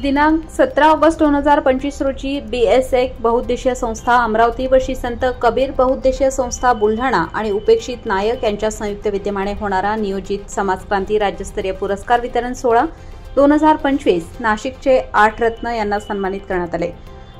दिनांक 17 ऑगस्ट 2025 रोजी BS1 बहुउद्देशीय संस्था अमरावती व श्री संत कबीर बहुउद्देशीय संस्था बुलढाणा आणि उपेक्षित नायक यांच्या संयुक्त विद्यमाने होणारा नियोजित समाजक्रांती राज्यस्तरीय पुरस्कार वितरण सोहळा 2025 नाशिकचे 8 रत्न यांना सन्मानित करण्यात आले।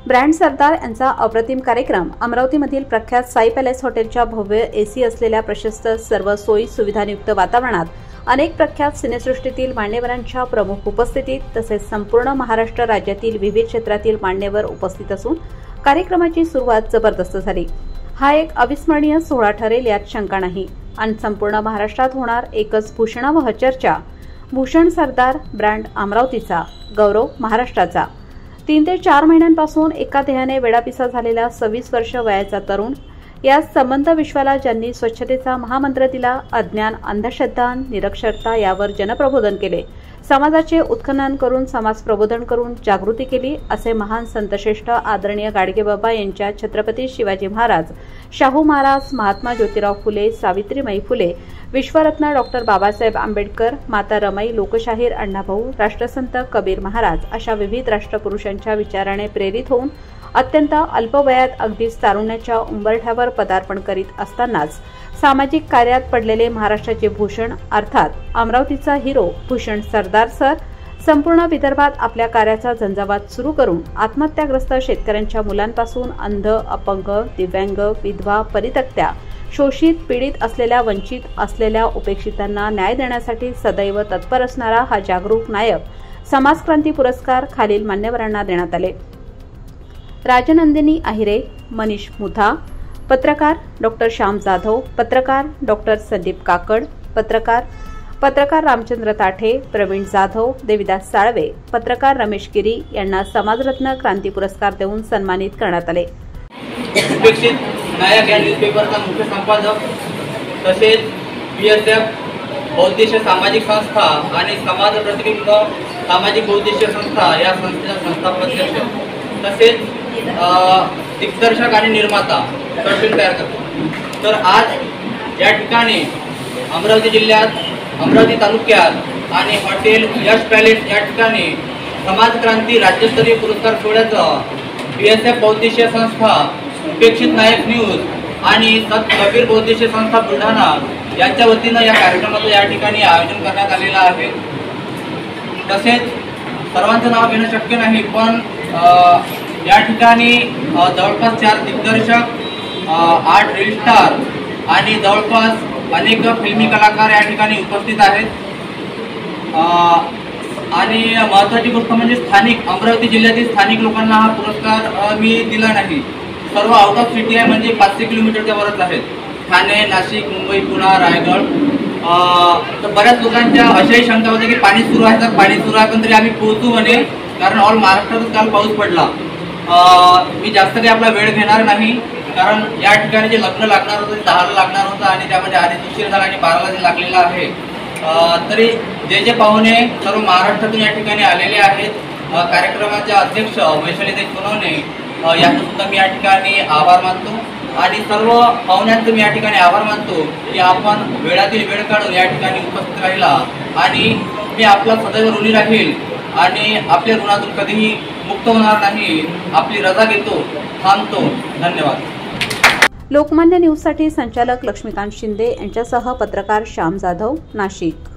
ब्रँड सरदार यांचा अप्रतिम कार्यक्रम अमरावतीमधील प्रख्यात साई पॅलेस हॉटेलच्या भव्य AC असलेल्या प्रशस्त सर्व सोयी सुविधांयुक्त वातावरणात अनेक प्रख्यात सिनेसृष्टीतील मान्यवरांच्या प्रमुख उपस्थितीत तसेच संपूर्ण महाराष्ट्र राज्यातील विविध क्षेत्रातील मान्यवर उपस्थित असून कार्यक्रमाची सुरुवात जबरदस्त झाली। हा एक अविस्मरणीय सोहळा ठरेल यात शंका नाही आणि संपूर्ण महाराष्ट्रात होणार एकच भूषणावह चर्चा। भूषण सरदार ब्रँड अमरावतीचा गौरव महाराष्ट्राचा। 3 ते 4 महिन्यांपासून एका ध्येयाने वेडापिसा झालेला 26 वर्ष वयाचा तरुण या संबंध विश्वाला ज्यांनी स्वच्छतेचा महामंत्र दिला, अज्ञान, अंधश्रद्धा, निरक्षरता यावर जनप्रबोधन केले, समाजाचे उत्खनन करून समाज प्रबोधन करून जागृती केली, असे महान संतश्रेष्ठ आदरणीय गाडगेबाबा यांच्या छत्रपती शिवाजी महाराज, शाहू महाराज, महात्मा ज्योतिराव फुले, सावित्रीबाई फुले, विश्वरत्न डॉक्टर बाबासाहेब आंबेडकर, माता रमाई, लोकशाहीर अण्णाभाऊ, राष्ट्रसंत कबीर महाराज अशा विविध राष्ट्रपुरुषांच्या विचाराने प्रेरित होऊन अत्यंत अल्प वयात अगदीच तारुण्याच्या उंबरठ्यावर पदार्पण करीत असतानाच सामाजिक कार्यात पडलेले महाराष्ट्राचे भूषण अर्थात अमरावतीचा हिरो भूषण सरदार सर संपूर्ण विदर्भात आपल्या कार्याचा झंझावात सुरू करून आत्महत्याग्रस्त शेतकऱ्यांच्या मुलांपासून अंध, अपंग, दिव्यांग, विधवा, परित्यक्त्या, शोषित, पीडित असलेल्या, वंचित असलेल्या, उपेक्षितांना न्याय देण्यासाठी सदैव तत्पर असणारा हा जागरूक नायक समाजक्रांती पुरस्कार खालील मान्यवरांना देण्यात आले। राजनंदिनी आहिरे, मनीष मुथा, पत्रकार डॉक्टर श्याम जाधव, पत्रकार डॉक्टर संदीप काकड, पत्रकार रामचंद्र ताठे, प्रवीण जाधव, देविदास साळवे, पत्रकार रमेश गिरी यांना समाजरत्न क्रांती पुरस्कार देऊन सन्मानित करण्यात आले। उपेक्षित नायक या न्यूजपेपरचा मुख्य संपादक तसेच BSF बहुउद्देशीय सामाजिक संस्था आणि समाज प्रतिबिंब सामाजिक बहुउद्देशीय संस्था या संस्थेचा संस्थापक तसेच दिग्दर्शक आणि निर्माता फिल्म तयार करतो। तर आज या ठिकाणी अमरावती जिल्ह्यात अमरावती तालुक्यात आणि हॉटेल यश पॅलेस या ठिकाणी समाजक्रांती राज्यस्तरीय पुरस्कार सोहळ्याचं BSF बहुउद्देशीय संस्था, उपेक्षित नायक न्यूज आणि संत कबीर बहुउद्देशीय संस्था बुलढाणा यांच्या वतीनं या कार्यक्रमाचं या ठिकाणी आयोजन करण्यात आलेलं आहे। तसेच सर्वांचं नाव घेणं शक्य नाही, पण या ठिकाणी जवळपास 4 दिग्दर्शक, 8 रील स्टार आणि जवळपास अनेक फिल्मी कलाकार या ठिकाणी उपस्थित आहेत। आणि महत्त्वाची गोष्ट म्हणजे स्थानिक अमरावती जिल्ह्यातील स्थानिक लोकांना हा पुरस्कार मी दिला नाही। सर्व आउट ऑफ सिटी आहे, म्हणजे 500 किलोमीटरच्या वरच आहेत। ठाणे, नाशिक, मुंबई, पुणे, रायगड। तर बऱ्याच लोकांच्या अशाही शंका होत्या की पाणी सुरू आहे, तर पाणी सुरू आहे पण तरी आम्ही पोहोचू म्हणे, कारण ऑल महाराष्ट्रातच काल पाऊस पडला। मी जास्त काही आपला वेळ घेणार नाही, कारण या ठिकाणी जे लग्न लागणार होतं ते 10ला लागणार होतं आणि त्यामध्ये आधीच उशीर झाला आणि 12ला जे लागलेलं आहे। तरी जे पाहुणे सर्व महाराष्ट्रातून या ठिकाणी आलेले आहेत, कार्यक्रमाचे अध्यक्ष वैशालीताई सोनवणे यांचा सुद्धा मी या ठिकाणी आभार मानतो आणि सर्व पाहुण्यांचं मी या ठिकाणी आभार मानतो की आपण वेळातील वेळ काढून या ठिकाणी उपस्थित राहिला आणि मी आपला सदैव ऋणी राहील आणि आपल्या ऋणातून कधीही मुक्त होणार नाही। आपली रजा घेतो, थांबतो। धन्यवाद। लोकमान्य न्यूजसाठी संचालक लक्ष्मीकांत शिंदे यांच्यासह पत्रकार श्याम जाधव, नाशिक।